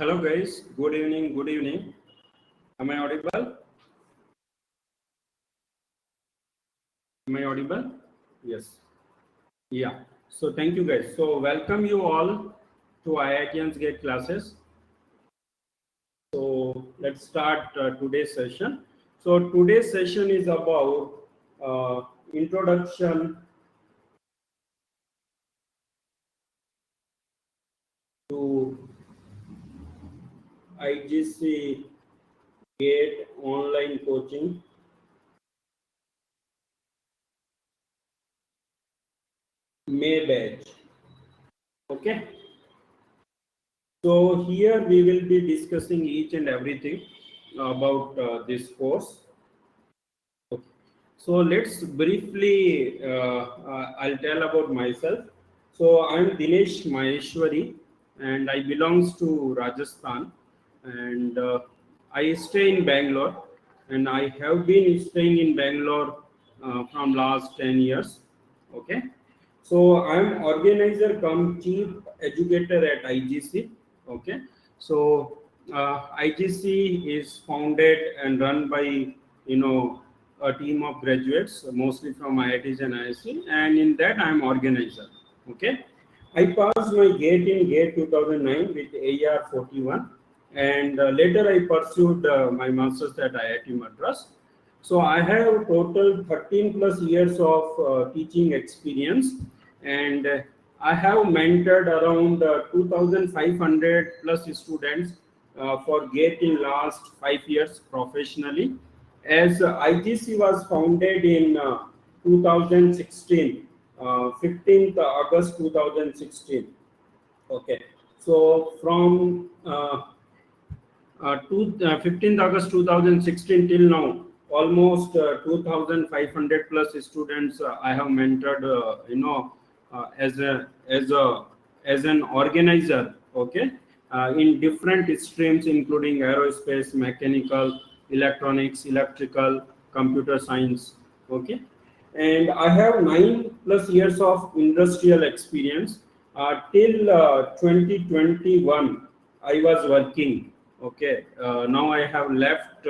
Hello guys, good evening, good evening. Am I audible? Am I audible? Yes. Yeah. So thank you guys. So welcome you all to iitiansgateclasses classes. So let's start today's session. So today's session is about introduction to IGC GATE online coaching May batch. Okay. So here we will be discussing each and everything about this course. Okay. So let's briefly, I'll tell about myself. So I'm Dinesh Maheshwari and I belongs to Rajasthan, and I stay in Bangalore, and I have been staying in Bangalore from last 10 years. Okay. So I'm organizer come chief educator at IGC. Okay. So IGC is founded and run by a team of graduates, mostly from IITs and ISC, and in that I'm organizer. Okay. I passed my GATE in GATE 2009 with AR 41, and later I pursued my master's at IIT Madras. So I have total 13 plus years of teaching experience, and I have mentored around 2,500 plus students for GATE in last 5 years professionally. As IGC was founded in 2016, 15th August 2016. Okay, so from 15th August 2016 till now, almost 2,500 plus students I have mentored. As an organizer. Okay, in different streams including aerospace, mechanical, electronics, electrical, computer science. Okay, and I have 9 plus years of industrial experience. Till 2021 I was working. Okay, now I have left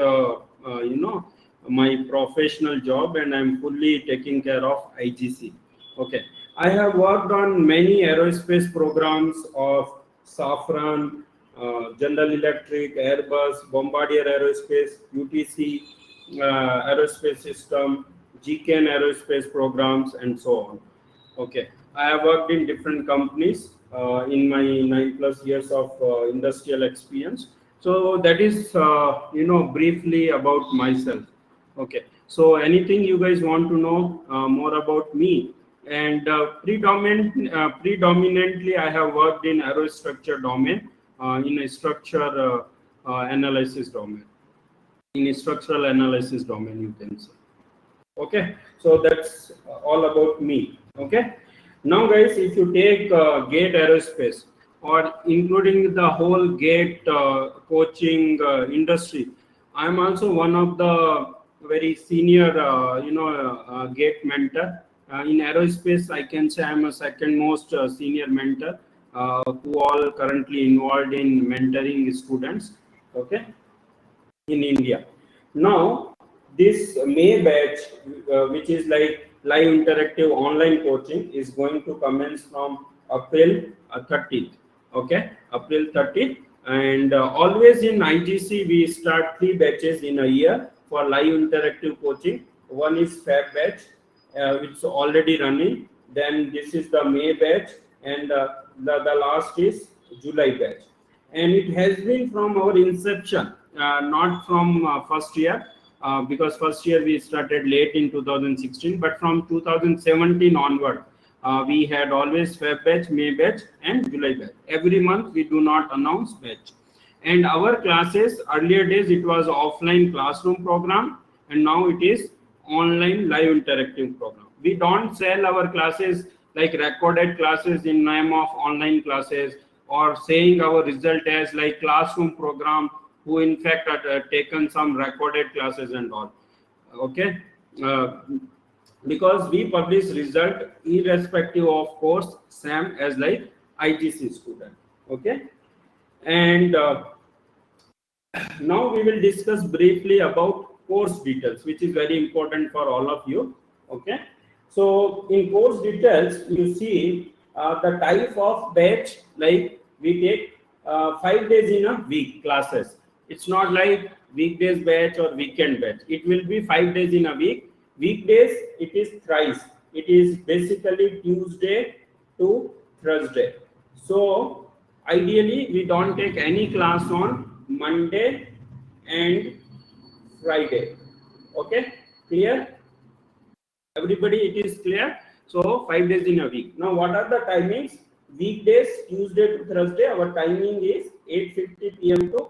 my professional job, and I'm fully taking care of IGC. Okay, I have worked on many aerospace programs of Safran, General Electric, Airbus, Bombardier Aerospace, UTC Aerospace System, GCAN Aerospace programs, and so on. Okay, I have worked in different companies in my 9 plus years of industrial experience. So that is briefly about myself. Okay, so anything you guys want to know more about me? And predominantly I have worked in aerostructure domain, in a structure analysis domain, in a structural analysis domain, you can say. Okay, so that's all about me. Okay, now guys, if you take GATE Aerospace, or including the whole GATE coaching industry, I'm also one of the very senior GATE mentor. In aerospace, I can say I'm a second most senior mentor, who all currently involved in mentoring students. Okay, in India. Now, this May batch, which is like live interactive online coaching, is going to commence from April 30th. Okay, April 30th. And always in IGC, we start 3 batches in a year for live interactive coaching. One is Feb batch, which is already running. Then this is the May batch, and the last is July batch. And it has been from our inception, not from first year, because first year we started late in 2016, but from 2017 onward, we had always Feb batch, May batch, and July batch. Every month we do not announce batch. And our classes, earlier days it was offline classroom program, and now it is online live interactive program. We don't sell our classes like recorded classes in name of online classes, or saying our result as like classroom program, who in fact had taken some recorded classes and all. Okay, because we publish result irrespective of course SAM as like IGC student. Okay, And now we will discuss briefly about course details, which is very important for all of you. Okay, so in course details you see the type of batch, like we take 5 days in a week classes. It's not like weekdays batch or weekend batch. It will be 5 days in a week. Weekdays it is thrice. It is basically Tuesday to Thursday. So ideally we don't take any class on Monday and Friday. Okay, clear? Everybody, it is clear? So 5 days in a week. Now what are the timings? Weekdays, Tuesday to Thursday, our timing is 8:50 p.m. to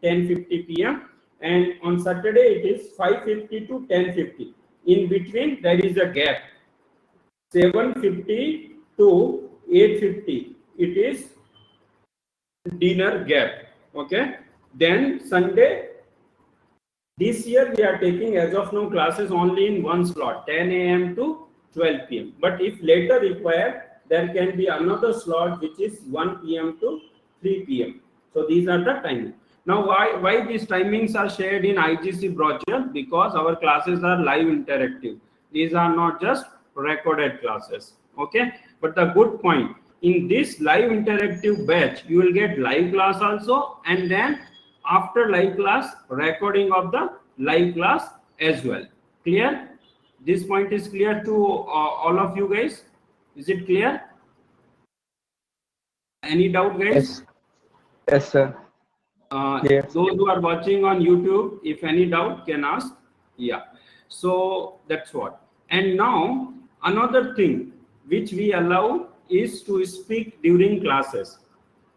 10:50 p.m. and on Saturday it is 5:50 to 10:50. In between there is a gap, 7:50 to 8:50. It is dinner gap. Okay, then Sunday, this year we are taking as of now classes only in one slot, 10 a.m. to 12 p.m. But if later required, there can be another slot which is 1 p.m. to 3 p.m. So these are the timings. Now why these timings are shared in IGC brochure? Because our classes are live interactive. These are not just recorded classes. Okay, but the good point, in this live interactive batch you will get live class also, and then after live class recording of the live class as well. Clear? This point is clear to all of you guys? Is it clear? Any doubt, guys? Yes. Yes, sir. Yes. Those who are watching on YouTube, if any doubt, can ask. Yeah. So that's what. And now another thing which we allow is to speak during classes.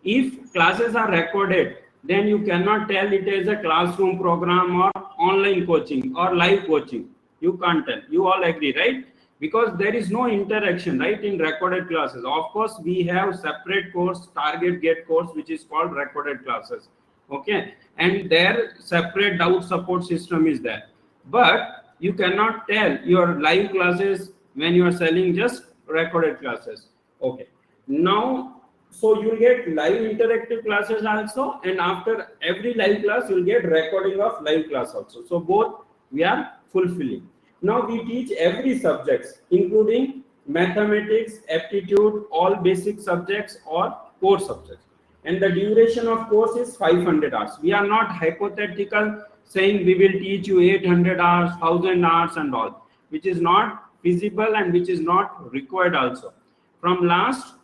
If classes are recorded, then you cannot tell it as a classroom program or online coaching or live coaching. You can't tell. You all agree, right? Because there is no interaction, right, in recorded classes. Of course, we have separate course, target gate course, which is called recorded classes. Okay, and their separate doubt support system is there. But you cannot tell your live classes when you are selling just recorded classes. Okay, now so you'll get live interactive classes also, and after every live class you'll get recording of live class also. So both we are fulfilling. Now we teach every subjects, including mathematics, aptitude, all basic subjects or core subjects, and the duration of course is 500 hours. We are not hypothetical saying we will teach you 800 hours, 1000 hours and all, which is not feasible and which is not required also. From last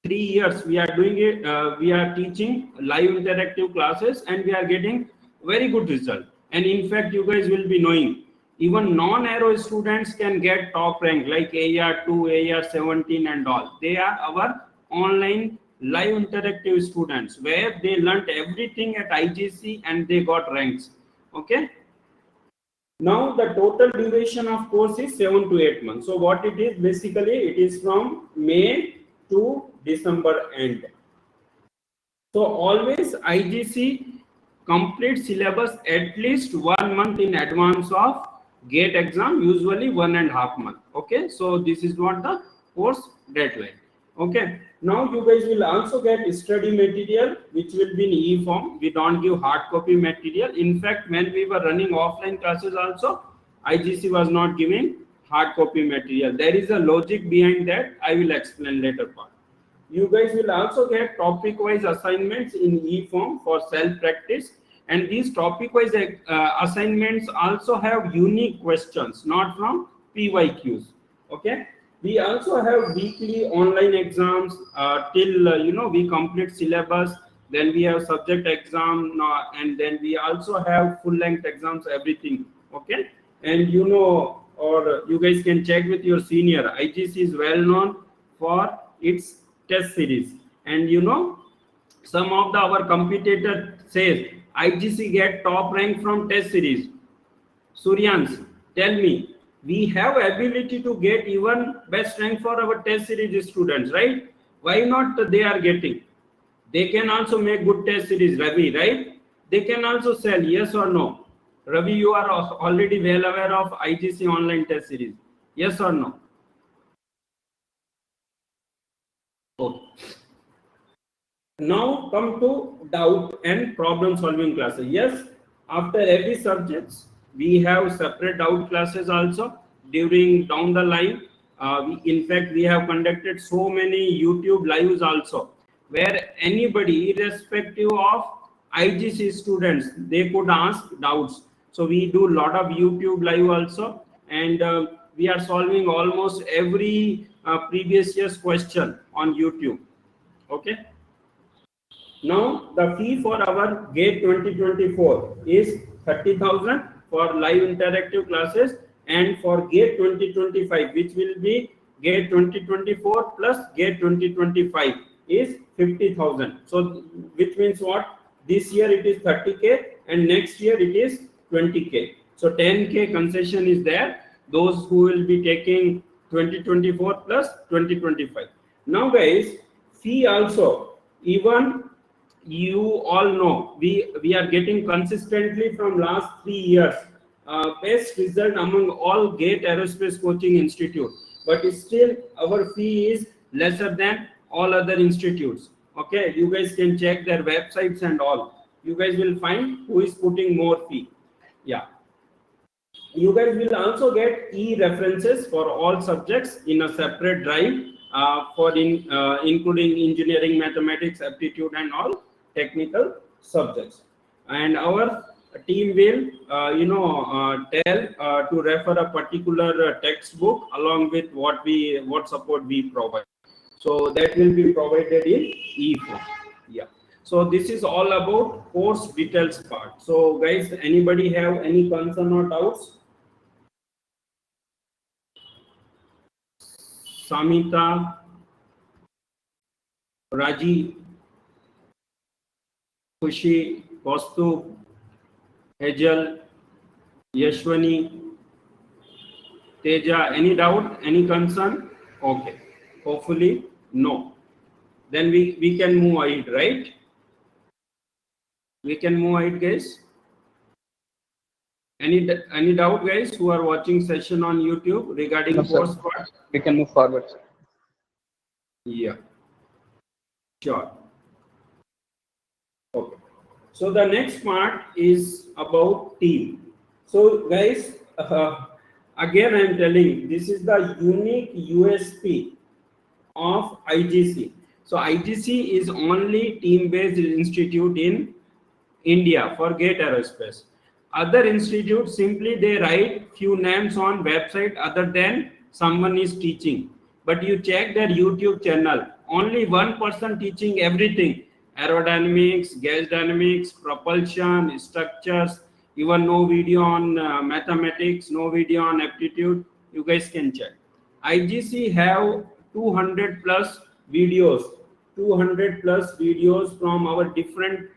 3 years we are doing it, we are teaching live interactive classes and we are getting very good result. And in fact you guys will be knowing even non-aero students can get top rank like AR2, AR17 and all. They are our online live interactive students where they learnt everything at IGC and they got ranks. Okay, now the total duration of course is 7 to 8 months. So what it is, basically it is from May to December end. So always IGC complete syllabus at least 1 month in advance of gate exam, usually 1.5 months. Okay, so this is what the course deadline. Okay, now you guys will also get study material which will be in e-form. We don't give hard copy material. In fact, when we were running offline classes also, IGC was not giving hard copy material. There is a logic behind that. I will explain later part. You guys will also get topic wise assignments in e-form for self practice, and these topic wise assignments also have unique questions, not from PYQs. Okay, we also have weekly online exams till we complete syllabus. Then we have subject exam, and then we also have full length exams, everything. Okay, and or you guys can check with your senior. IGC is well known for its test series, and some of our competitor says IGC get top rank from test series. Suryans, tell me, we have ability to get even best rank for our test series students, right? Why not they are getting? They can also make good test series, Ravi, right? They can also sell, yes or no? Ravi, you are already well aware of IGC online test series, yes or no? Oh. Now come to doubt and problem solving classes. Yes, after every subjects we have separate doubt classes also during down the line. In fact, we have conducted so many YouTube lives also, where anybody, irrespective of IGC students, they could ask doubts. So we do a lot of YouTube live also, and we are solving almost every previous year's question on YouTube. Okay. Now the fee for our GATE 2024 is 30,000 for live interactive classes, and for GATE 2025, which will be GATE 2024 plus GATE 2025, is 50,000. So which means what? This year it is 30K and next year it is 20K. So 10K concession is there. Those who will be taking 2024 plus 2025. Now guys, fee also, even you all know, we are getting consistently from last 3 years best result among all GATE Aerospace Coaching Institute, but still our fee is lesser than all other institutes. Okay, you guys can check their websites and all. You guys will find who is putting more fee. Yeah, you guys will also get e-references for all subjects in a separate drive for including engineering, mathematics, aptitude and all technical subjects. And our team will tell to refer a particular textbook along with what support we provide. So that will be provided in e-form. Yeah. So this is all about course details part. So guys, anybody have any concern or doubts? Samita, Raji, Kushi, Kostu, Hejal, Yashwani, Teja, any doubt, any concern? Okay. Hopefully, no. Then we can move ahead, right? We can move ahead, guys. Any doubt, guys, who are watching session on YouTube regarding No, course sir. part? We can move forward, sir. Yeah. Sure. Okay. So the next part is about team. So guys, again I am telling, this is the unique USP of IGC. So IGC is only team-based institute in India for GATE Aerospace. Other institutes simply they write few names on website other than someone is teaching. But you check their YouTube channel, only one person teaching everything: aerodynamics, gas dynamics, propulsion, structures, even no video on mathematics, no video on aptitude. You guys can check. IGC have 200 plus videos, 200 plus videos from our different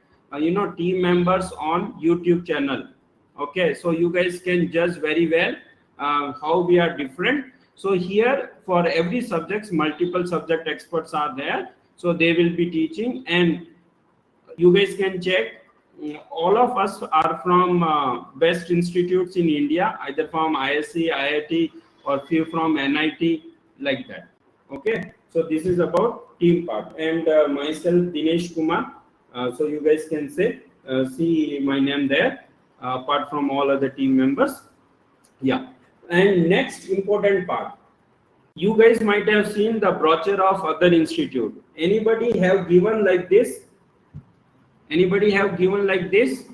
team members on YouTube channel. Okay, so you guys can judge very well how we are different. So here for every subjects, multiple subject experts are there, so they will be teaching, and you guys can check. All of us are from best institutes in India, either from ISC, IIT, or few from NIT, like that. Okay, so this is about team part, and myself Dinesh Kumar. So you guys can see my name there, apart from all other team members. Yeah, and next important part, you guys might have seen the brochure of other institute. Anybody have given like this? Anybody have given like this?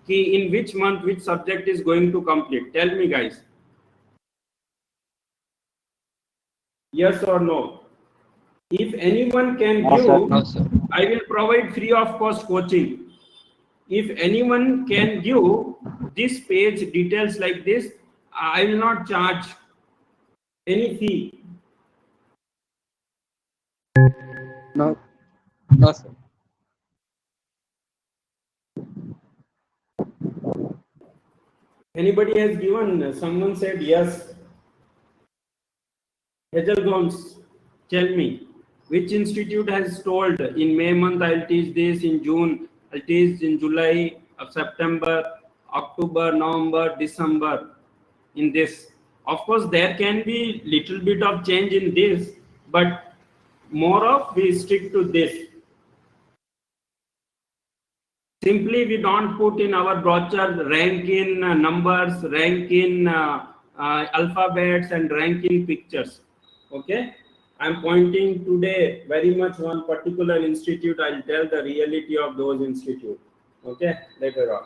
In which month which subject is going to complete? Tell me, guys. Yes or no? If anyone can No, give, sir. No, sir. I will provide free of cost coaching. If anyone can give this page details like this, I will not charge any fee. No, no, sir. Anybody has given? Someone said yes. Hazel Gons, tell me, which institute has told in May month I'll teach this, in June I'll teach, in July, September, October, November, December, in this. Of course, there can be little bit of change in this, but more of we stick to this. Simply we don't put in our brochure rank in numbers, rank in alphabets, and rank in pictures. Okay, I'm pointing today very much one particular institute. I'll tell the reality of those institute. Okay, later on.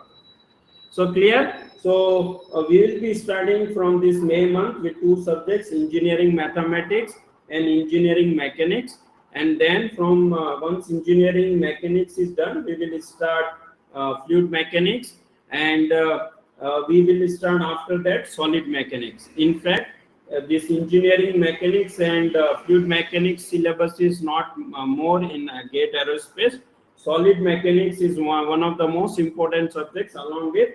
So clear? So we will be studying from this May month with two subjects: engineering mathematics and engineering mechanics. And then from once engineering mechanics is done, we will start fluid mechanics, and we will start after that solid mechanics. In fact, this engineering mechanics and fluid mechanics syllabus is not more in GATE Aerospace. Solid mechanics is one of the most important subjects along with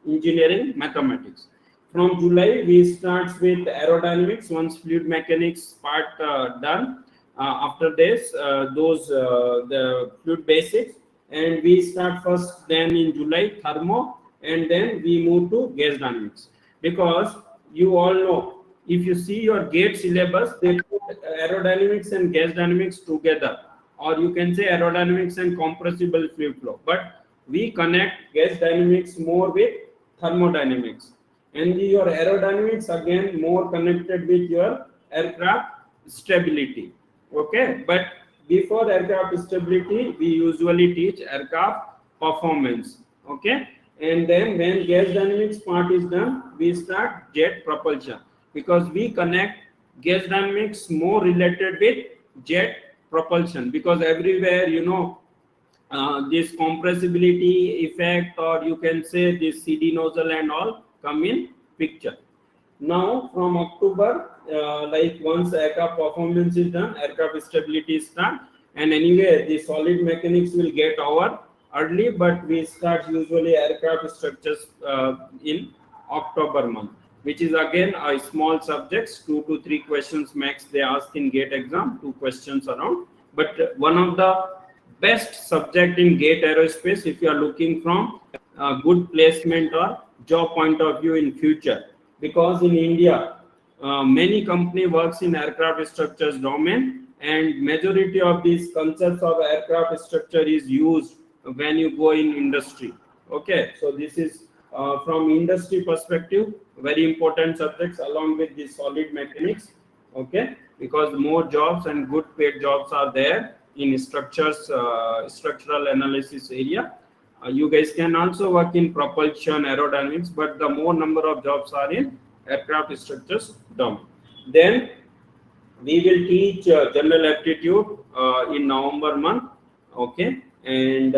engineering mathematics. From July, we start with aerodynamics. Once fluid mechanics part done, after this, the fluid basics, and we start first. Then in July, thermo, and then we move to gas dynamics. Because you all know, if you see your GATE syllabus, they put aerodynamics and gas dynamics together, or you can say aerodynamics and compressible fluid flow. But we connect gas dynamics more with thermodynamics, and your aerodynamics again more connected with your aircraft stability. Okay, but before aircraft stability, we usually teach aircraft performance. Okay, and then when gas dynamics part is done, we start jet propulsion, because we connect gas dynamics more related with jet propulsion, because everywhere, you know, this compressibility effect, or you can say this CD nozzle and all come in picture. Now from October, like once aircraft performance is done, aircraft stability is done, and anyway the solid mechanics will get over early, but we start usually aircraft structures in October month, which is again a small subjects, 2 to 3 questions max they ask in GATE exam, 2 questions around. But one of the best subject in GATE Aerospace if you are looking from a good placement or job point of view in future, because in India many company works in aircraft structures domain, and majority of these concepts of aircraft structure is used when you go in industry. Okay, so this is from industry perspective very important subjects along with the solid mechanics. Okay, because more jobs and good paid jobs are there in structures, structural analysis area. You guys can also work in propulsion, aerodynamics, but the more number of jobs are in aircraft structures domain. Then we will teach general aptitude in November month. Okay, and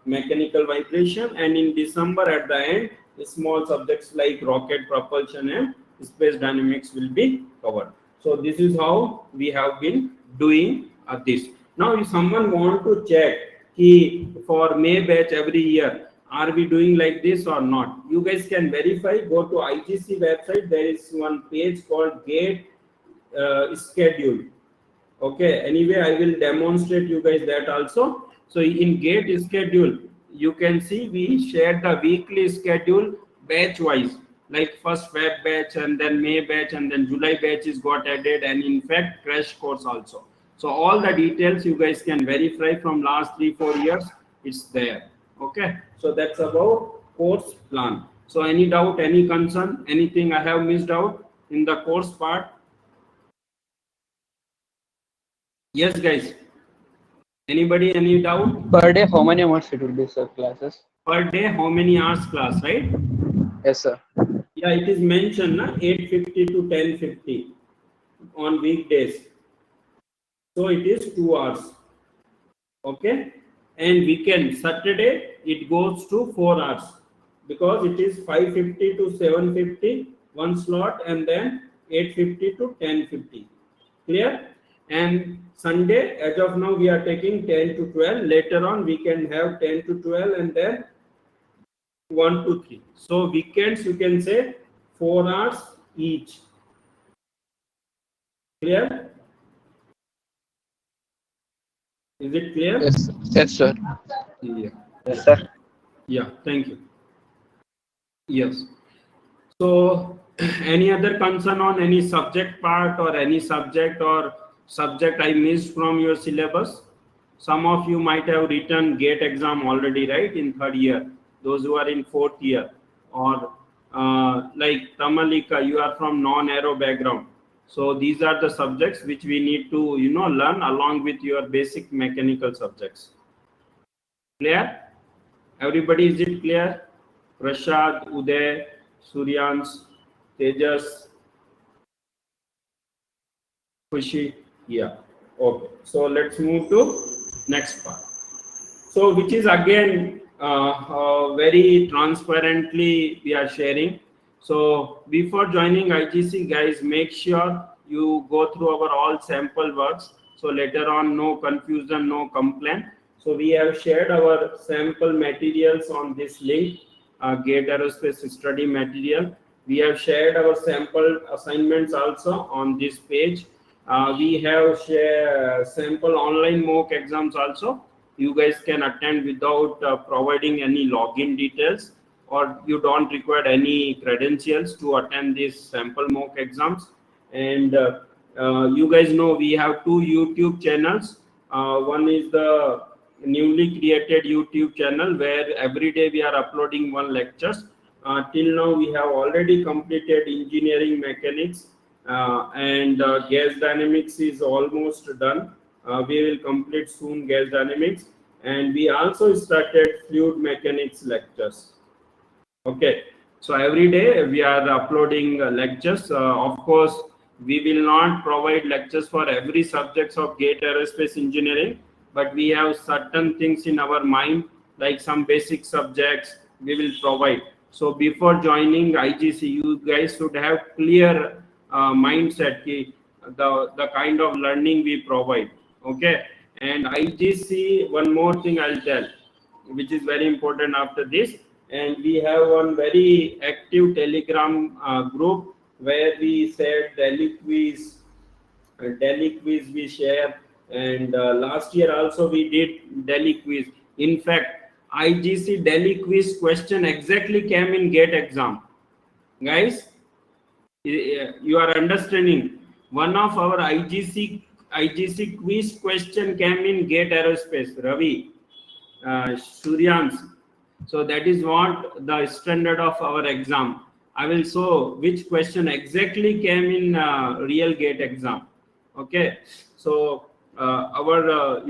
mechanical vibration, and in December at the end, small subjects like rocket propulsion and space dynamics will be covered. So this is how we have been doing this. Now if someone want to check for May batch every year, are we doing like this or not, you guys can verify. Go to IGC website, there is one page called GATE schedule. Okay, anyway I will demonstrate you guys that also. So in GATE schedule, you can see we shared the weekly schedule batch wise, like first Feb batch, and then May batch, and then July batch is got added, and in fact crash course also. So all the details you guys can verify from last 3-4 years, it's there. Okay, so that's about course plan. So any doubt, any concern, anything I have missed out in the course part? Yes guys, anybody, any doubt? Per day, how many hours it will be, sir, classes? Per day, how many hours class, right? Yes, sir. Yeah, it is mentioned 8:50 to 10:50 on weekdays. So it is 2 hours. Okay, and weekend Saturday it goes to 4 hours, because it is 5:50 to 7:50 one slot, and then 8:50 to 10:50. Clear? And Sunday, as of now, we are taking 10 to 12. Later on, we can have 10 to 12, and then 1 to 3. So weekends, you can say 4 hours each. Clear? Is it clear? Yes, yes, sir. Yeah. Yes, sir. Yeah. Thank you. Yes. So, any other concern on any subject part, or any subject I missed from your syllabus? Some of you might have written GATE exam already, right, in third year. Those who are in fourth year, or like Tamalika, you are from non-aero background. So these are the subjects which we need to, learn along with your basic mechanical subjects. Clear? Everybody, is it clear? Prashad, Uday, Suryans, Tejas, Kushi. Yeah. Okay. So let's move to next part. So which is again very transparently we are sharing. So before joining IGC, guys, make sure you go through our all sample works. So later on, no confusion, no complaint. So we have shared our sample materials on this link, GATE Aerospace study material. We have shared our sample assignments also on this page. We have shared sample online mock exams also. You guys can attend without providing any login details, or you don't require any credentials to attend these sample mock exams. And you guys know we have two YouTube channels. One is the newly created YouTube channel where every day we are uploading one lectures. Till now we have already completed engineering mechanics, and gas dynamics is almost done. We will complete soon gas dynamics, and we also started fluid mechanics lectures. Okay, so every day we are uploading lectures. Of course, we will not provide lectures for every subjects of GATE Aerospace Engineering, but we have certain things in our mind, like some basic subjects we will provide. So before joining IGC, you guys should have clear mindset, the kind of learning we provide. Okay, and IGC, one more thing I'll tell, which is very important after this. And we have one very active Telegram group where we said Delhi quiz we share. And last year also we did Delhi quiz. In fact, IGC Delhi quiz question exactly came in GATE exam. Guys, you are understanding, one of our IGC quiz question came in GATE Aerospace, Ravi, Suryans. So that is what the standard of our exam. I will show which question exactly came in real GATE exam. Okay, so our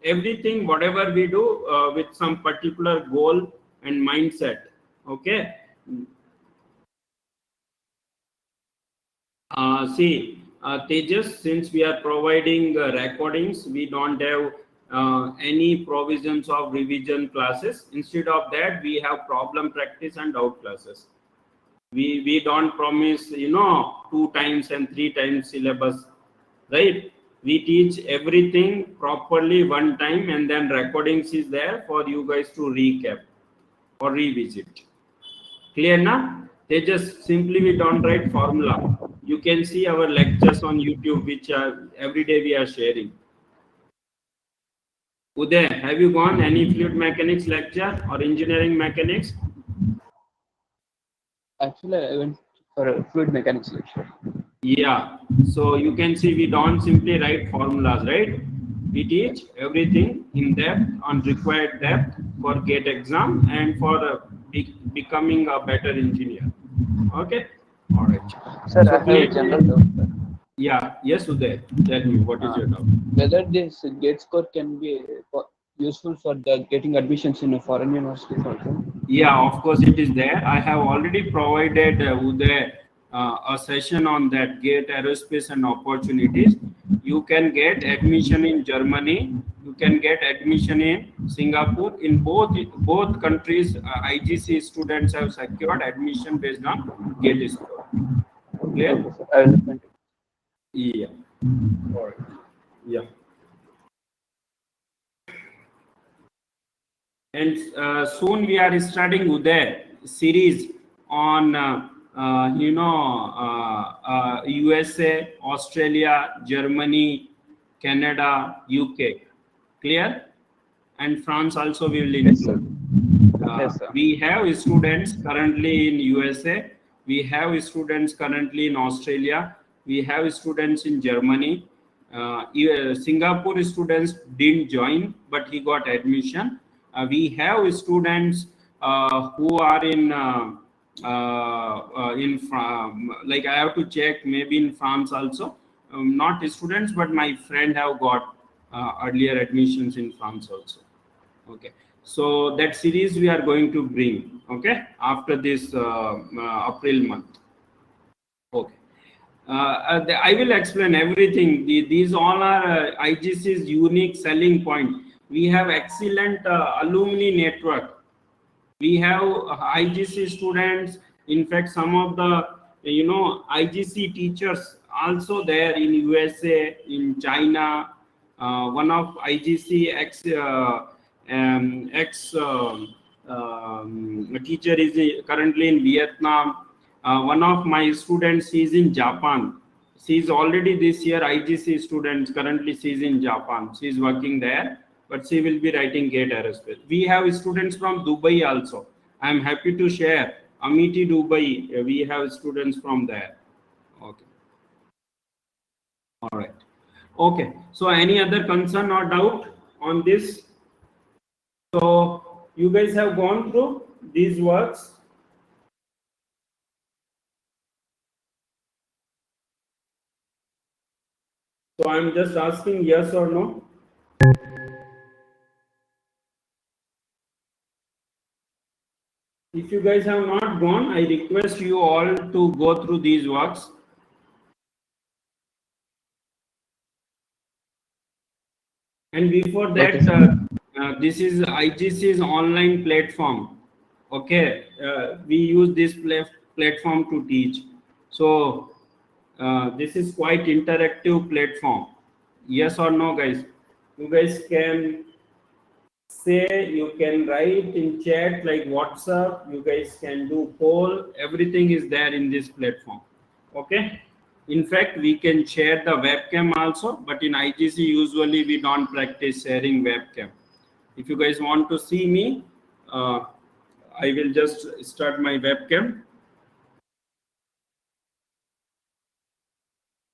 everything whatever we do with some particular goal and mindset. Okay. Tejas, since we are providing recordings, we don't have any provisions of revision classes. Instead of that, we have problem practice and doubt classes. We don't promise 2 times and 3 times syllabus, right? We teach everything properly one time, and then recordings is there for you guys to recap or revisit. Clear na? They just simply we don't write formula. You can see our lectures on YouTube, which are every day we are sharing. Uday, have you gone any fluid mechanics lecture or engineering mechanics? Actually, I went for a fluid mechanics lecture. Yeah. So you can see we don't simply write formulas, right? We teach everything in depth, on required depth for GATE exam and for becoming a better engineer. Okay. All right. Sir, So I have a general doubt, sir. Yeah. Yes, Uday. Tell me, what is your doubt? Whether this GATE score can be useful for the getting admissions in a foreign university also? Yeah, of course it is there. I have already provided Uday a session on that GATE Aerospace and opportunities. You can get admission in Germany. You can get admission in Singapore. In both countries, IGC students have secured admission based on GATE score. Clear? Okay, sir. I will look into it. Yeah. All right. Yeah. And soon we are starting Uday series on USA, Australia, Germany, Canada, UK. Clear? And France also we will include. Yes, sir. We have students currently in USA. We have students currently in Australia. We have students in Germany. Singapore students didn't join, but he got admission. We have students who are like I have to check, maybe in France also. Not students, but my friend have got earlier admissions in France also. Okay, so that series we are going to bring, okay, after this April month. Okay. I will explain everything. These all are IGC's unique selling point. We have excellent alumni network. We have IGC students. In fact, some of the IGC teachers also there in USA, in China. One of IGC ex teacher is currently in Vietnam. One of my students is in Japan. She is already this year IGC student. Currently, she is in Japan. She is working there, but she will be writing GATE Aerospace. We have students from Dubai also. I am happy to share. Amity Dubai, we have students from there. Okay. All right. Okay. So, any other concern or doubt on this? So, you guys have gone through these works. So I'm just asking yes or no. If you guys have not gone, I request you all to go through these works. And before that, okay, this is IGC's online platform. Okay, we use this platform to teach. So this is quite interactive platform. Yes or no, guys? You guys can say, you can write in chat like WhatsApp, you guys can do poll, everything is there in this platform. Okay, in fact we can share the webcam also, but in IGC usually we don't practice sharing webcam. If you guys want to see me, I will just start my webcam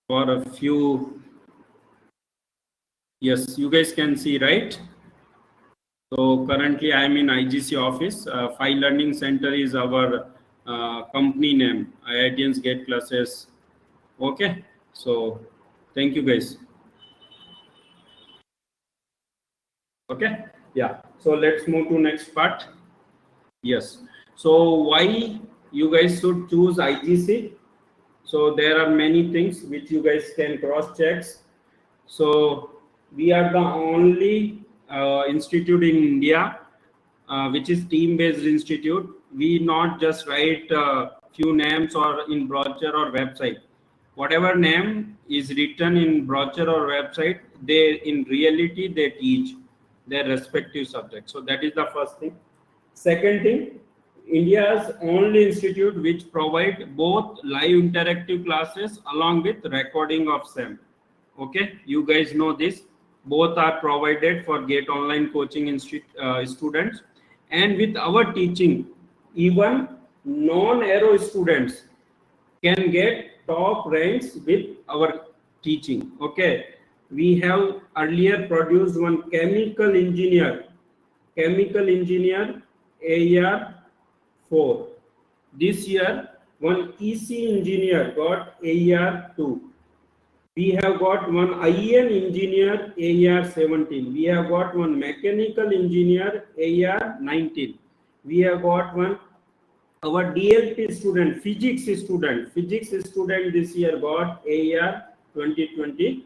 for a few. Yes, you guys can see, right? So currently I am in IGC office. File Learning Center is our company name, iitiansgateclasses. Okay, so thank you guys. Okay, yeah. So let's move to next part. Yes. So why you guys should choose IGC? So there are many things which you guys can cross check. So we are the only institute in India which is team-based institute. We not just write few names or in brochure or website. Whatever name is written in brochure or website, they in reality they teach their respective subjects. So that is the first thing. Second thing, India's only institute which provide both live interactive classes along with recording of SEM. Okay, you guys know this. Both are provided for GATE online coaching students, and with our teaching, even non-aero students can get top ranks with our teaching. Okay, we have earlier produced one chemical engineer AER 4. This year, one EC engineer got AER 2. We have got one IN engineer AER 17. We have got one mechanical engineer AER 19. We have got one our DLT student, physics student this year got AER 2020.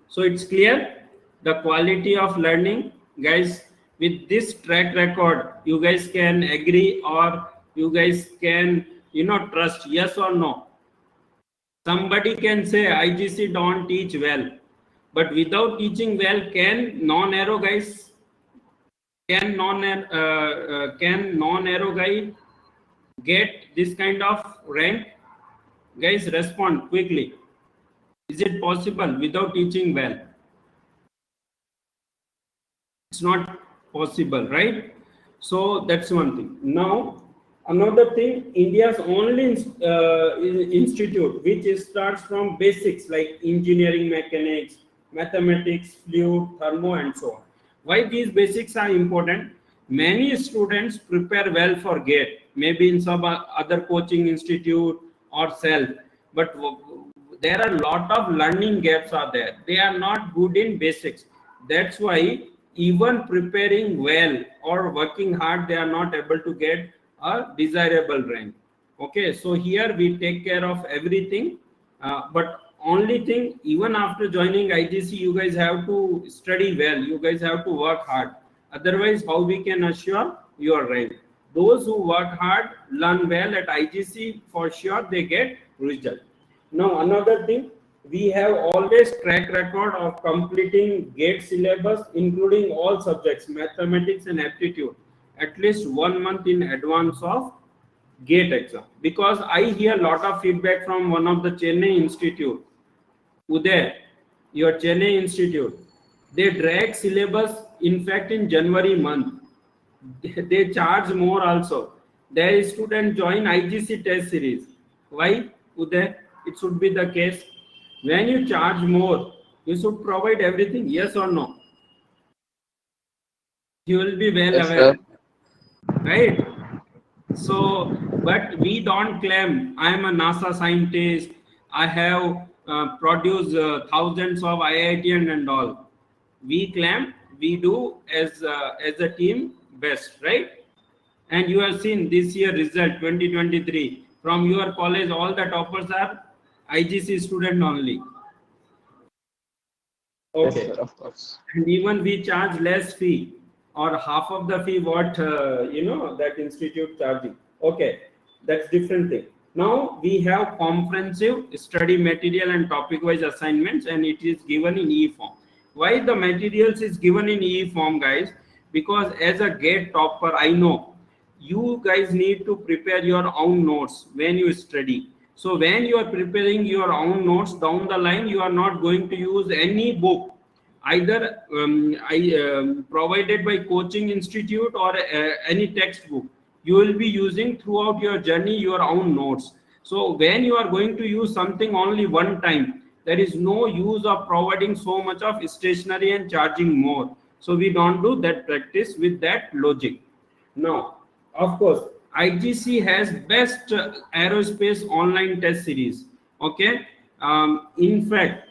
So it's clear the quality of learning, guys. With this track record, you guys can agree or you guys can trust, yes or no. Somebody can say IGC don't teach well, but without teaching well, can non-aero guys, can non-aero guy get this kind of rank? Guys, respond quickly. Is it possible without teaching well? It's not possible, right? So that's one thing. Now Another thing, India's only institute which starts from basics like engineering, mechanics, mathematics, fluid, thermo, and so on. Why these basics are important? Many students prepare well for GATE, maybe in some other coaching institute or self, but there are a lot of learning gaps are there. They are not good in basics. That's why even preparing well or working hard, they are not able to get a desirable rank. Okay, so here we take care of everything, but only thing, even after joining IGC, you guys have to study well, you guys have to work hard. Otherwise, how we can assure your rank? Those who work hard, learn well at IGC, for sure they get result. Now another thing, we have always track record of completing GATE syllabus, including all subjects, mathematics and aptitude, at least 1 month in advance of GATE exam. Because I hear a lot of feedback from one of the Chennai institute, Uday, your Chennai institute, they drag syllabus, in fact in January month. They charge more also. Their student join IGC test series. Why, Uday? It should be the case. When you charge more, you should provide everything, yes or no? You will be well Yes, aware, sir. right? So, but we don't claim I am a NASA scientist. I have produced thousands of IIT and all. We claim we do as a team best, right? And you have seen this year result 2023 from your college. All the toppers are IGC student only. Yes, Okay. sir, of course. And even we charge less fee or half of the fee what that institute charging. Okay, that's different thing. Now we have comprehensive study material and topic wise assignments, and it is given in e form. Why the materials is given in e form, guys? Because as a GATE topper, I know you guys need to prepare your own notes when you study. So when you are preparing your own notes down the line, you are not going to use any book, either provided by coaching institute or any textbook. You will be using throughout your journey your own notes. So when you are going to use something only one time, there is no use of providing so much of stationery and charging more. So we don't do that practice with that logic. Now, of course, IGC has best aerospace online test series. Okay, in fact,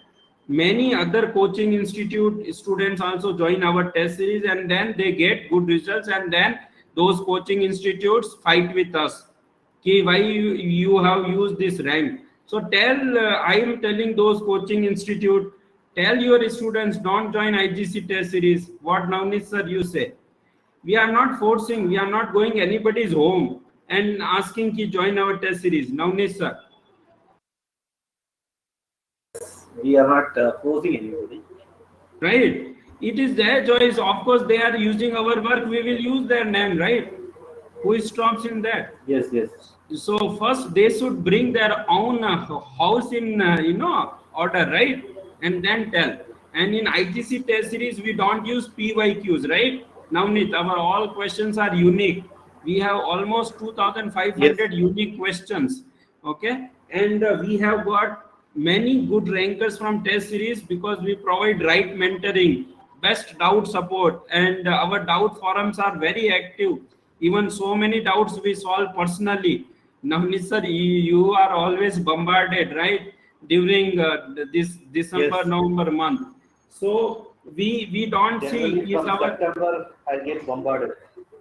many other coaching institute students also join our test series, and then they get good results, and then those coaching institutes fight with us. Ki, why you have used this rank? So tell, I am telling those coaching institute, tell your students don't join IGC test series. What Navneet sir you say? We are not forcing, we are not going anybody's home and asking to join our test series. Navneet sir. We are not forcing anybody. Right, it is their choice. Of course they are using our work, we will use their name, right? Who stops in that? Yes, yes. So first they should bring their own house in order, right? And then tell. And in IGC test series we don't use PYQs, right? Navneet, our all questions are unique. We have almost 2500 Yes. unique questions. Okay, and we have got many good rankers from test series because we provide right mentoring, best doubt support, and our doubt forums are very active. Even so many doubts we solve personally. Navneet sir, you are always bombarded, right? During this December, Yes. November month. So we don't Generally see is from our September, I get bombarded.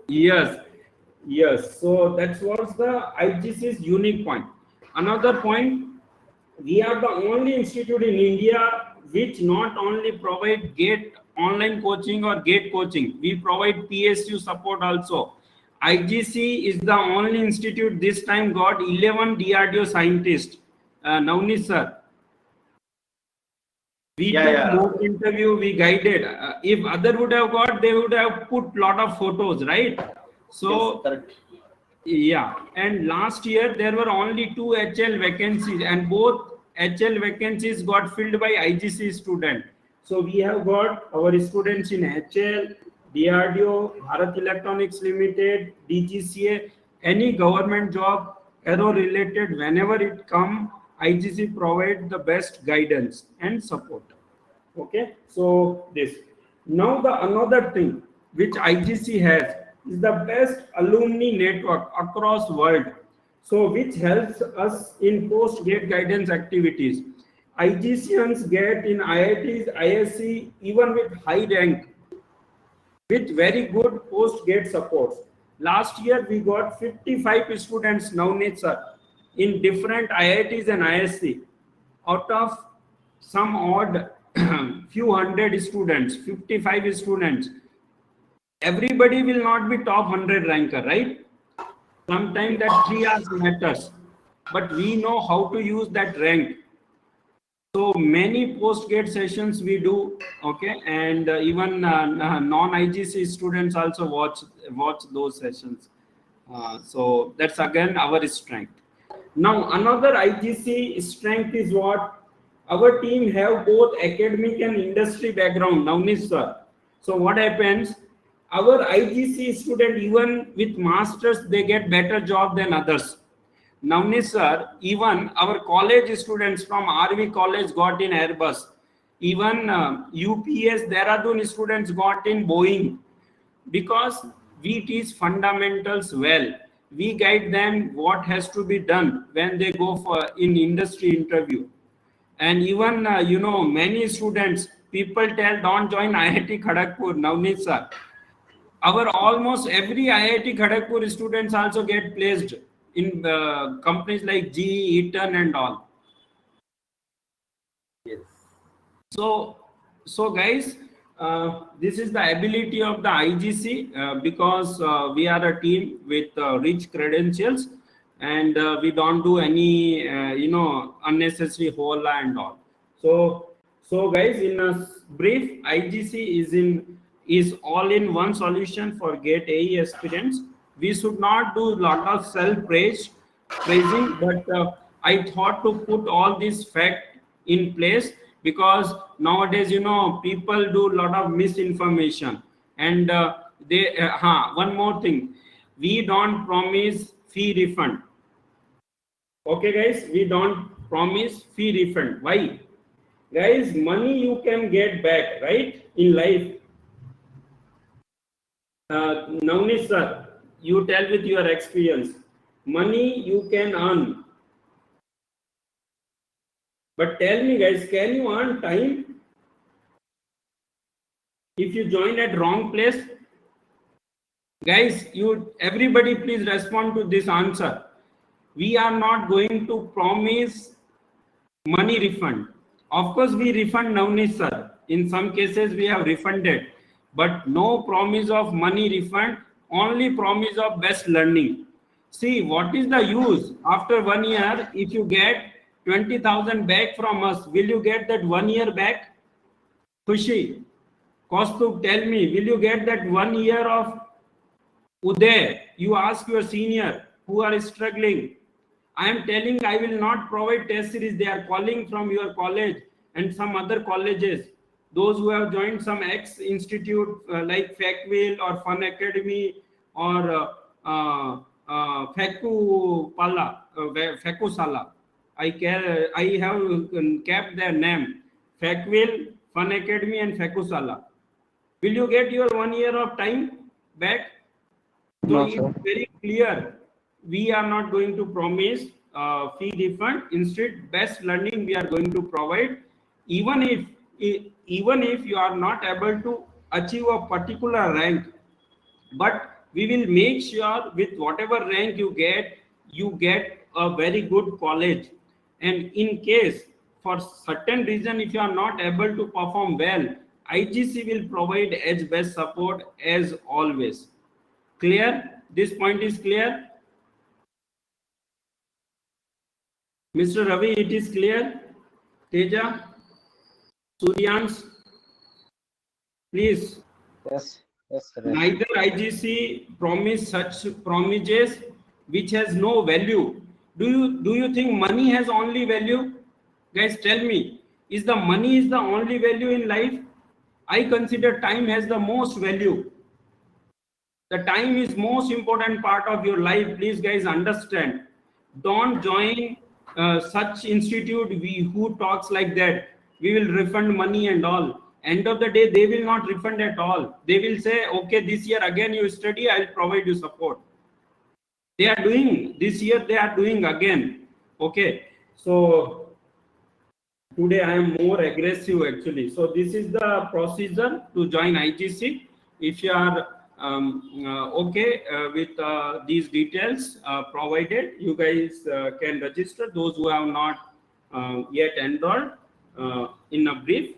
yes, yes. So that was the IGC's unique point. Another point, we are the only institute in India which not only provide GATE online coaching or GATE coaching, we provide PSU support also. IGC is the only institute this time got 11 DRDO scientists. Navneet sir, we Yeah, took yeah. mock interview, we guided. If other would have got, they would have put lot of photos, right? So Yes, correct. yeah, and last year there were only 2 HL vacancies, and both HL vacancies got filled by IGC student. So we have got our students in HL, DRDO, Bharat Electronics Limited, DGCA. any government job, aero related, whenever it come, IGC provide the best guidance and support. Okay, so this. Now the another thing which IGC has is the best alumni network across world. So which helps us in post-gate guidance activities. IGCians get in IITs, ISC, even with high rank, with very good post-gate supports. Last year we got 55 students now, sir, in different IITs and ISC. Out of some odd few hundred students, 55 students, everybody will not be top 100 ranker, right? Sometimes that 3 hours matters, but we know how to use that rank. So many post-gate sessions we do, okay, and even non-IGC students also watch those sessions. So that's again our strength. Now another IGC strength is what? Our team have both academic and industry background. Now, sir. So what happens? Our IGC student, even with masters, they get better job than others. Now, sir, even our college students from RV college got in Airbus. Even UPS Dehradun students got in Boeing, because we teach fundamentals well. We guide them what has to be done when they go for in industry interview. And even many students, people tell don't join IIT Kharagpur. Now, sir, our almost every IIT Kharagpur students also get placed in companies like GE, Eaton and all. Yes. So guys, this is the ability of the IGC, because we are a team with rich credentials, and we don't do any unnecessary hola and all. So guys, in a brief, IGC is all in one solution for GATE AE aspirants. We should not do a lot of self-praising, but I thought to put all this fact in place, because nowadays people do a lot of misinformation, and one more thing, we don't promise fee refund. Okay guys, we don't promise fee refund. Why? Guys, money you can get back, right, in life. Navneet sir, you tell with your experience, money you can earn. But tell me guys, can you earn time if you join at wrong place? Guys, everybody please respond to this answer. We are not going to promise money refund. Of course, we refund Navneet sir. In some cases, we have refunded, but no promise of money refund, only promise of best learning. See, what is the use after 1 year? If you get 20,000 back from us, will you get that 1 year back? Khushi, Kaustubh, tell me, will you get that 1 year of Uday? You ask your senior who are struggling. I am telling I will not provide test series. They are calling from your college and some other colleges. Those who have joined some X institute like Factville or Fun Academy or Feku Sala. I have kept their name. Factville, Fun Academy and Feku Sala. Will you get your 1 year of time back? So No, it's sir. very clear. We are not going to promise fee refund. Instead, best learning we are going to provide. Even if you are not able to achieve a particular rank, but we will make sure with whatever rank you get a very good college. And in case for certain reason, if you are not able to perform well, IGC will provide as best support as always. Clear? This point is clear? Mr. Ravi, it is clear? Teja? Suryans? Please. Yes, sir. Neither IGC promise such promises which has no value. Do you think money has only value? Guys, tell me, is the money the only value in life? I consider time has the most value. The time is most important part of your life. Please guys understand. Don't join such institute who talks like that. We will refund money and all. End of the day, they will not refund at all. They will say, okay, this year again you study, I will provide you support. They are doing this year, they are doing again. Okay, so today I am more aggressive actually. So this is the procedure to join IGC. If you are okay with these details provided, you guys can register. Those who have not yet enrolled, in a brief,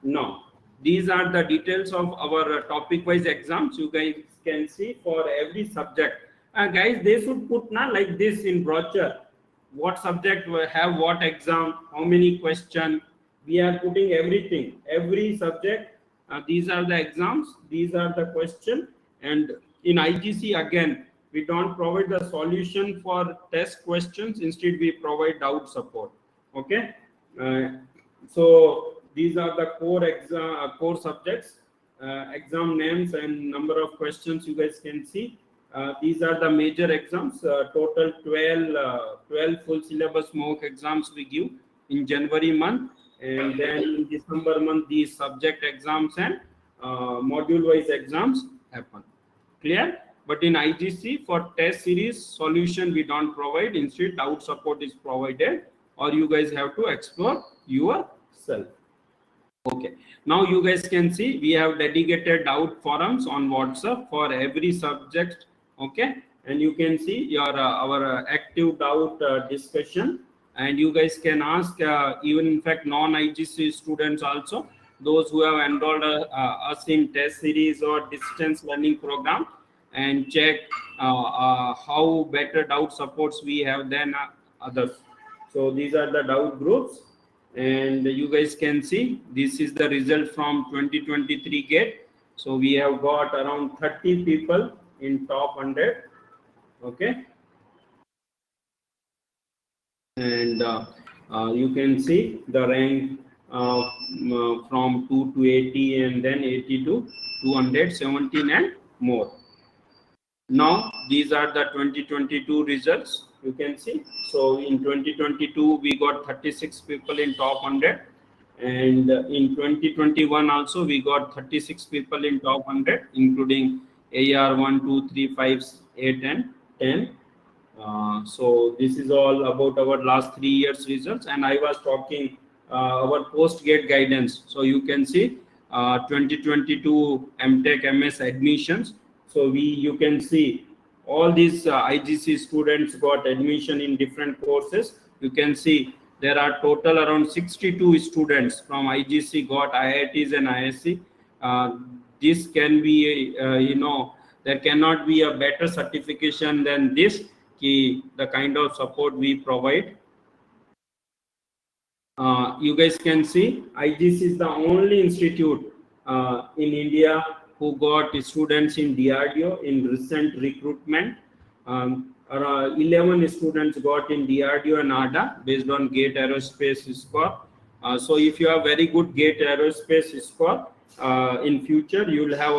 no. These are the details of our topic-wise exams. You guys can see for every subject. Guys, they should put now like this in brochure. What subject will have what exam, how many question. We are putting everything, every subject. These are the exams, these are the question. And in IGC again, we don't provide the solution for test questions. Instead, we provide doubt support. Okay. So these are the core exam, core subjects, exam names and number of questions you guys can see. These are the major exams. Total 12 full syllabus mock exams we give in January month, and then in December month these subject exams and module wise exams happen. Clear? But in IGC for test series solution we don't provide. Instead, doubt support is provided, or you guys have to explore yourself. Okay, now you guys can see we have dedicated doubt forums on WhatsApp for every subject. Okay, and you can see your our active doubt discussion, and you guys can ask even in fact non-IGC students also, those who have enrolled us in test series or distance learning program, and check how better doubt supports we have than others. So these are the doubt groups, and you guys can see this is the result from 2023 GATE. So we have got around 30 people in top 100. Okay, and you can see the rank from 2 to 80, and then 80 to 217 and more. Now these are the 2022 results. You can see. So in 2022 we got 36 people in top 100, and in 2021 also we got 36 people in top 100, including AR 1, 2, 3, 5, 8 and 10. So this is all about our last 3 years results, and I was talking our post-gate guidance. So you can see 2022 MTech MS admissions. So you can see all these IGC students got admission in different courses. You can see there are total around 62 students from IGC got IITs and ISC. This can be, there cannot be a better certification than this, the kind of support we provide. You guys can see IGC is the only institute in India who got students in DRDO in recent recruitment. 11 students got in DRDO and ADA based on GATE Aerospace score. So if you have very good GATE Aerospace score, in future you will have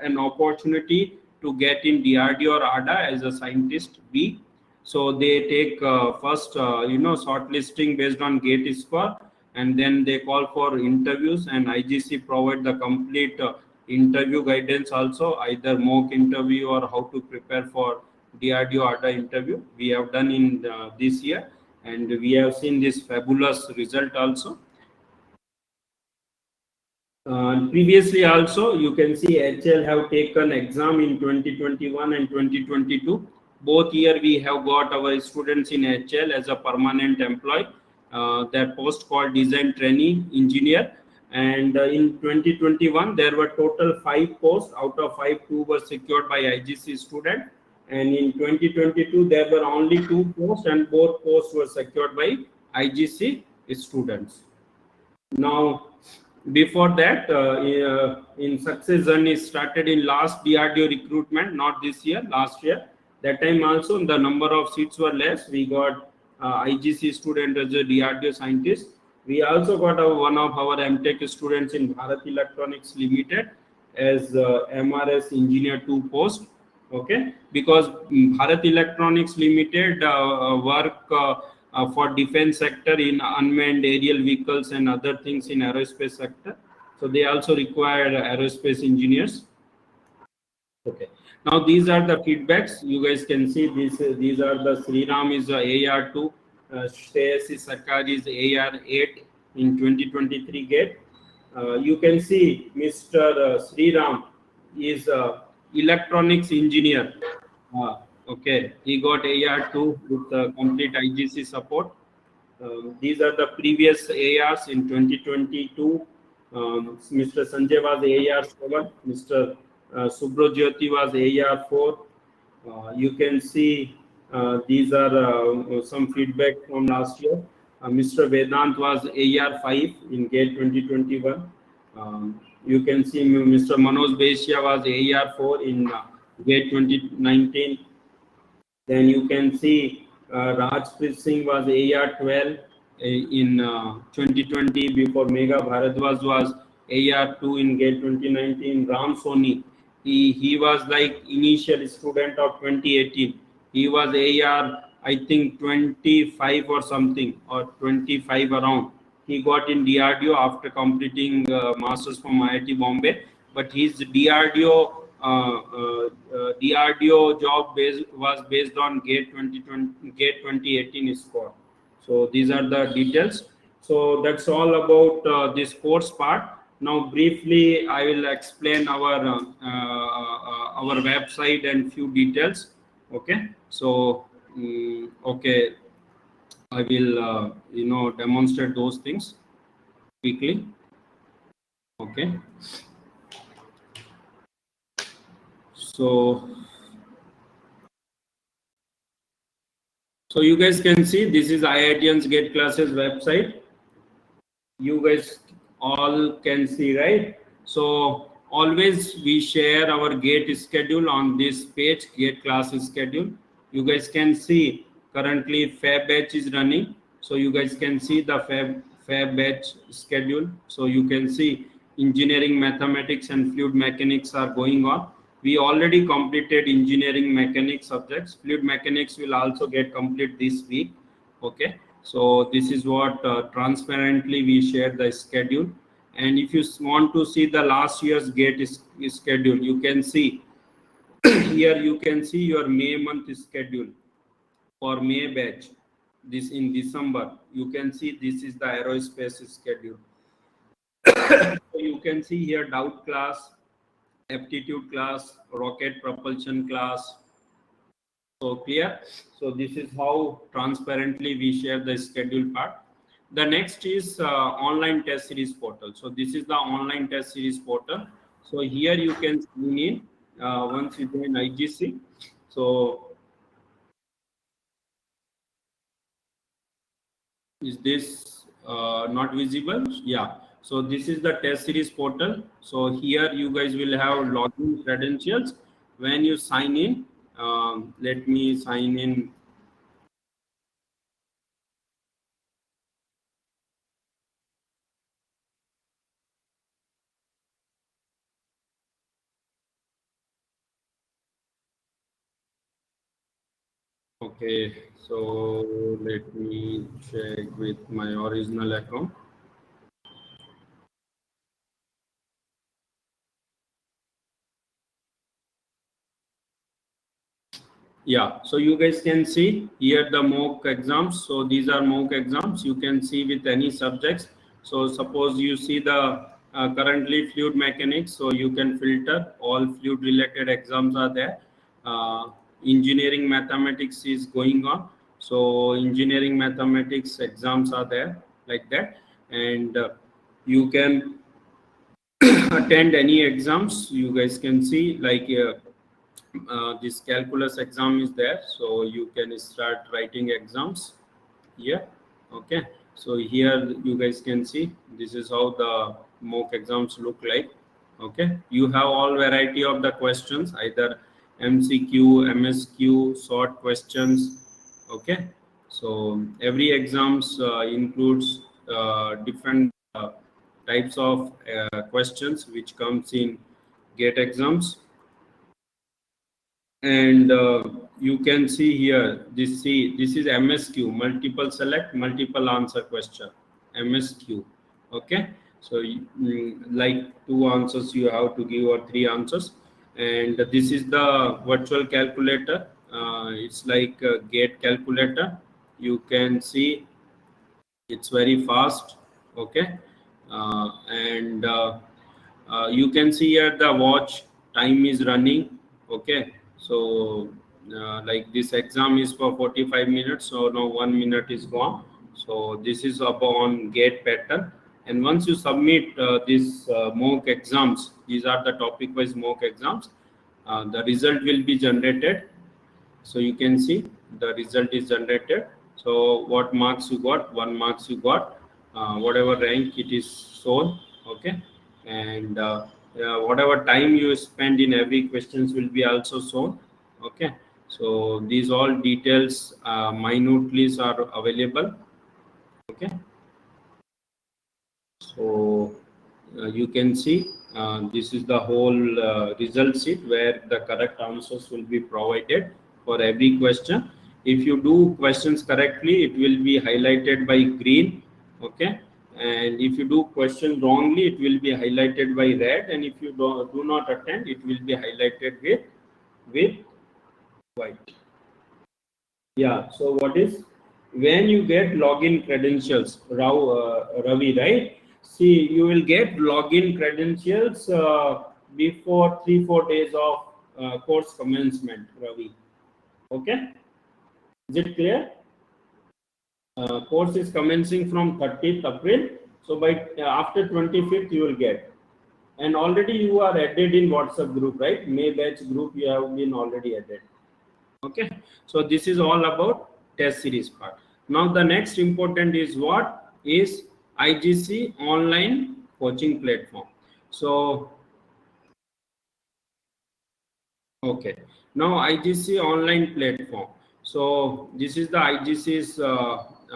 an opportunity to get in DRDO or ADA as a scientist B. So they take first shortlisting based on GATE score, and then they call for interviews, and IGC provide the complete interview guidance also, either mock interview or how to prepare for DRDO ADA interview. We have done in this year, and we have seen this fabulous result also. Previously also you can see HL have taken exam in 2021 and 2022. Both year we have got our students in HL as a permanent employee. Their post called design trainee engineer, and in 2021 there were total 5 posts. Out of 5, 2 were secured by IGC student, and in 2022 there were only 2 posts, and both posts were secured by IGC students. Now before that, in success journey started in last DRDO recruitment, not this year, last year. That time also the number of seats were less. We got IGC student as a DRDO scientist. We also got one of our MTech students in Bharat Electronics Limited, as MRS Engineer 2 post. Okay, because Bharat Electronics Limited work for defense sector in unmanned aerial vehicles and other things in aerospace sector. So they also require aerospace engineers. Okay. Now these are the feedbacks. You guys can see this. These are the Sriram is AR2, Shreyasi Sarkar is AR8 in 2023 gate. You can see Mr. Sriram is electronics engineer. Okay, he got AR2 with complete IGC support. These are the previous ARs in 2022. Mr. Sanjay was AR7, Mr. Subrojyoti was AR4. You can see these are some feedback from last year. Mr. Vedant was AR5 in GATE 2021. You can see Mr. Manoj Besia was AR4 in GATE 2019. Then you can see Rajpreet Singh was AR12 in 2020. Before Megha Bharadwaj was AR2 in GATE 2019. Ram Soni, he was like initial student of 2018. He was AR, I think 25 or something, or 25 around. He got in DRDO after completing masters from IIT Bombay. But his DRDO job was based on GATE 2020, GATE 2018 score. So these are the details. So that's all about this course part. Now briefly, I will explain our website and few details. Okay. So okay, I will demonstrate those things quickly. Okay. So you guys can see this is iitiansgateclasses website. You guys all can see, right? So always we share our GATE schedule on this page, GATE classes schedule. You guys can see currently Fab batch is running. So you guys can see the Fab batch schedule. So you can see engineering, mathematics and fluid mechanics are going on. We already completed engineering mechanics subjects. Fluid mechanics will also get complete this week. Okay. So this is what transparently we share the schedule. And if you want to see the last year's GATE schedule, you can see here, you can see your May month schedule for May batch. This in December, you can see this is the aerospace schedule. So you can see here doubt class, aptitude class, rocket propulsion class. So clear. So this is how transparently we share the schedule part. The next is online test series portal. So this is the online test series portal. So here you can sign in once you join IGC. So is this not visible? Yeah. So this is the test series portal. So here you guys will have login credentials. When you sign in, let me sign in. Okay, so let me check with my original account. Yeah, so you guys can see here the mock exams. So these are mock exams. You can see with any subjects. So suppose you see the currently fluid mechanics. So you can filter all fluid related exams are there. Engineering mathematics is going on. So engineering mathematics exams are there like that. And you can attend any exams. You guys can see like this calculus exam is there, so you can start writing exams here. Okay, so here you guys can see this is how the mock exams look like. Okay, you have all variety of the questions, either MCQ, MSQ, short questions. Okay, so every exams includes different types of questions which comes in GATE exams. And you can see here, this is MSQ, multiple select, multiple answer question, MSQ. Okay, so like 2 answers you have to give or 3 answers. And this is the virtual calculator. It's like a GATE calculator. You can see it's very fast. Okay, and you can see here the watch time is running. Okay, so like this exam is for 45 minutes, so now 1 minute is gone. So this is upon GATE pattern. And once you submit this mock exams, these are the topic wise mock exams, the result will be generated. So you can see the result is generated. So what marks you got, 1 marks you got, whatever rank it is shown. Okay, and whatever time you spend in every questions will be also shown. Okay, so these all details minutely are available. Okay, so you can see this is the whole result sheet where the correct answers will be provided for every question. If you do questions correctly, it will be highlighted by green. Okay, and if you do question wrongly, it will be highlighted by red. And if you do not attend, it will be highlighted with white. Yeah, so what is, when you get login credentials, Ravi, right? See, you will get login credentials before 3-4 days of course commencement, Ravi. Okay, is it clear? Course is commencing from 30th April. So by after 25th you will get. And already you are added in WhatsApp group, right? May batch group you have been already added. Okay, so this is all about test series part. Now the next important is what is IGC online coaching platform. So okay, now IGC online platform. So this is the IGC's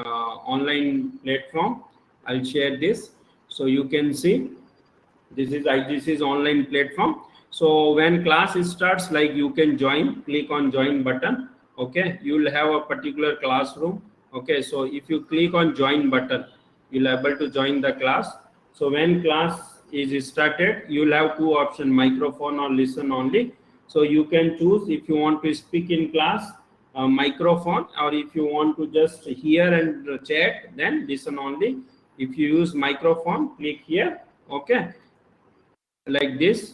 online platform. I'll share this so you can see. This is IGC's online platform. So when class starts, like you can join, click on join button. Okay, you will have a particular classroom. Okay, so if you click on join button, you'll able to join the class. So when class is started, you'll have 2 options, microphone or listen only. So you can choose if you want to speak in class, microphone, or if you want to just hear and chat, then listen only. If you use microphone, click here. Okay, like this.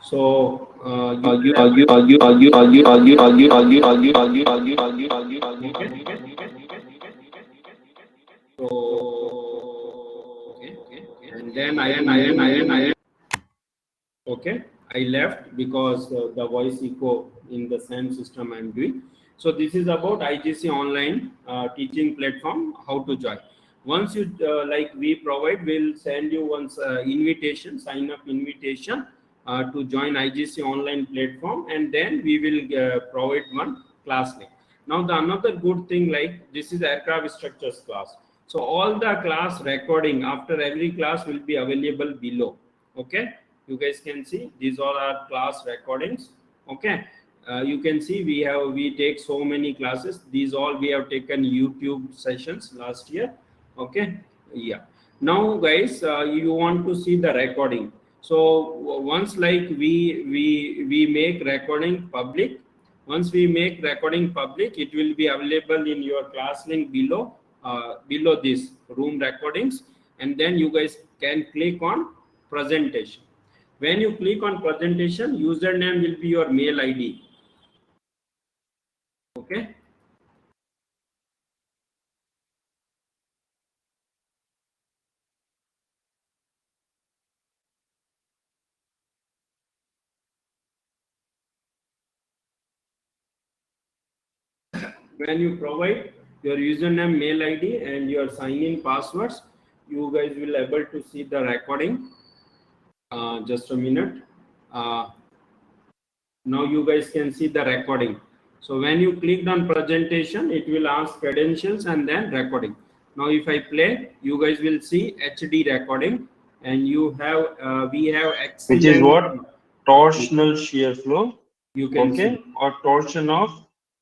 So and then I okay, I left because the voice echo in the same system I'm doing. So this is about IGC online teaching platform, how to join. Once you like we provide, we'll send you once invitation, sign up invitation to join IGC online platform, and then we will provide one class link. Now the another good thing, like this is aircraft structures class. So all the class recording after every class will be available below. Okay, you guys can see these all are class recordings. Okay, you can see we take so many classes. These all we have taken YouTube sessions last year. Okay, yeah. Now guys, you want to see the recording. So once like we make recording public, once we make recording public, it will be available in your class link below, below this room recordings. And then you guys can click on presentation. When you click on presentation, username will be your mail ID. Okay, when you provide your username, mail ID and your sign in passwords, you guys will able to see the recording. Just a minute. Now you guys can see the recording. So when you clicked on presentation, it will ask credentials and then recording. Now if I play, you guys will see HD recording. and you have we have excellent, which is what torsional shear flow, you can okay, see. or torsion of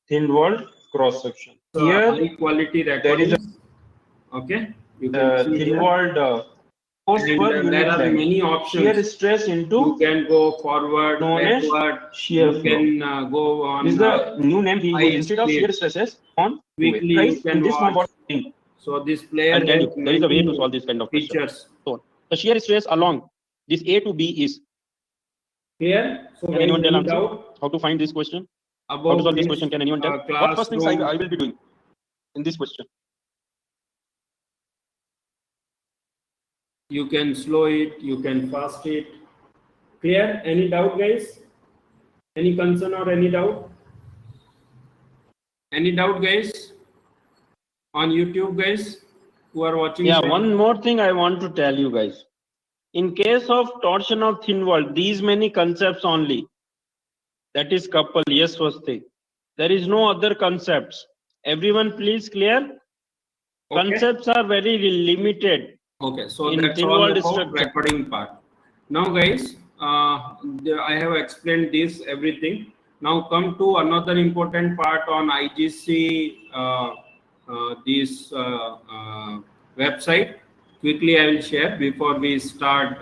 thin walled cross section. So Here high quality there is recordings. Okay, you can see thin here. walled force And per there unit are length. many Shear options. stress into You can go forward, known as backward. shear You flow. can go on. This is the new name he high used instead of speed. shear stresses on two-way. Quickly you Guys, can in this form, watch. what thing? So this player I'll tell has you. There is a way to many solve this kind of question. features. So the shear stress along this A to B is. Here, so Can anyone tell any answer? doubt How to find this question? about How to solve this question? Can anyone tell? What first things I classroom? will be doing in this question? You can slow it, you can fast it. Clear? Any doubt, guys? Any concern or any doubt? Any doubt, guys? On YouTube, guys, who are watching? Yeah, one more thing I want to tell you guys. In case of torsion of thin wall, these many concepts only. That is couple, yes, was thing. There is no other concepts. Everyone, please clear. Okay. Concepts are very limited. Okay, so in that's thin all walled about structure. recording part. Now, guys, I have explained this everything. Now come to another important part on IGC. This website. Quickly, I will share before we start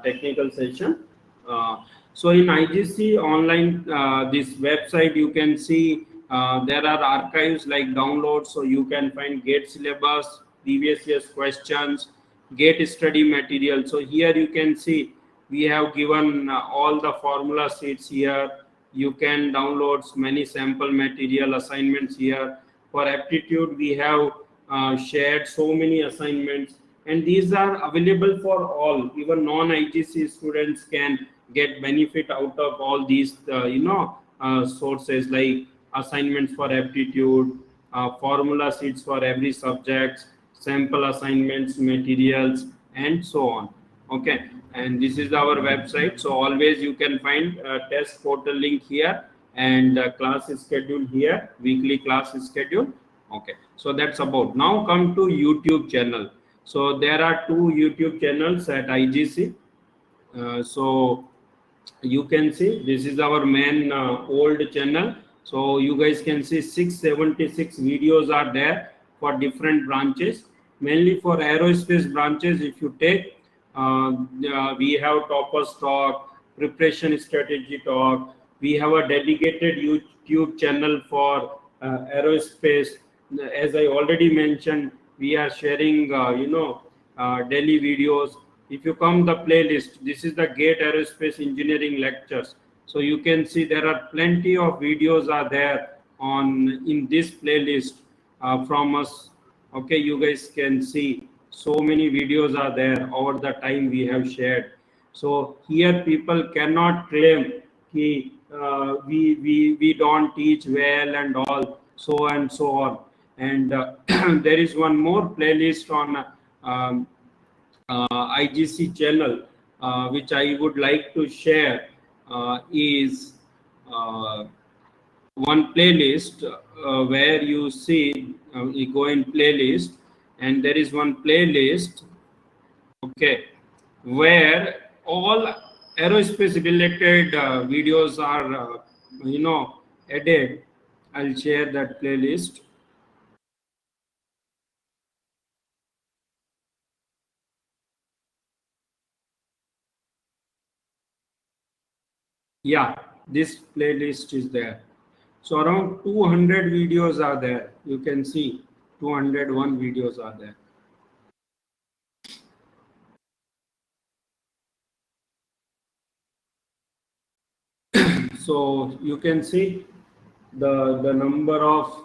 technical session. So in IGC online, this website, you can see there are archives like downloads, so you can find GATE syllabus, previous year's questions, GATE study material. So here you can see we have given all the formula sheets here. You can download many sample material assignments here. For aptitude, we have shared so many assignments, and these are available for all. Even non-IGC students can get benefit out of all these sources, like assignments for aptitude, formula sheets for every subject, sample assignments, materials, and so on. Okay, and this is our website. So always you can find test portal link here, and class is scheduled here, weekly class is scheduled. Okay, so that's about. Now come to YouTube channel. So there are two YouTube channels at IGC. So you can see this is our main old channel. So you guys can see 676 videos are there for different branches. Mainly for aerospace branches, if you take, we have toppers talk, preparation strategy talk. We have a dedicated YouTube channel for aerospace. As I already mentioned, we are sharing daily videos. If you come the playlist, this is the GATE Aerospace Engineering lectures. So you can see there are plenty of videos are there on in this playlist from us. Okay, you guys can see so many videos are there over the time we have shared. So here people cannot claim ki, we don't teach well and all, so and so on. And there is one more playlist on IGC channel, which I would like to share, is one playlist where you see, you go in playlist, and there is one playlist, okay, where all aerospace related videos are, added. I'll share that playlist. Yeah, this playlist is there. So around 200 videos are there. You can see 201 videos are there. So you can see the number of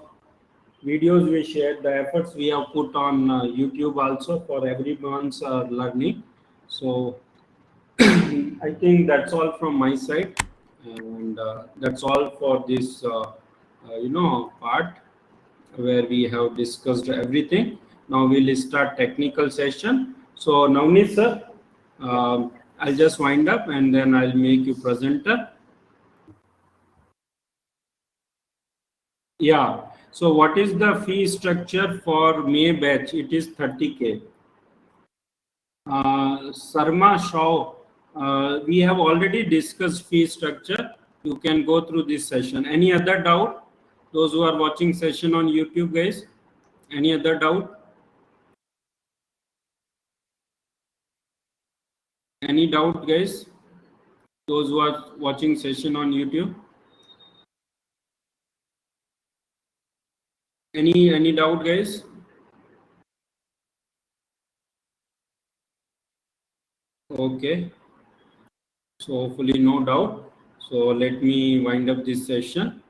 videos we shared, the efforts we have put on YouTube also for everyone's learning. So I think that's all from my side, and that's all for this part where we have discussed everything. Now we'll start technical session. So Navneet sir, I'll just wind up and then I'll make you presenter. Yeah. So what is the fee structure for May batch? It is 30K. Sarma Shaw, we have already discussed fee structure. You can go through this session. Any other doubt? Those who are watching session on YouTube, guys, any other doubt? Any doubt, guys? Those who are watching session on YouTube? Any doubt, guys? Okay. So hopefully no doubt. So let me wind up this session.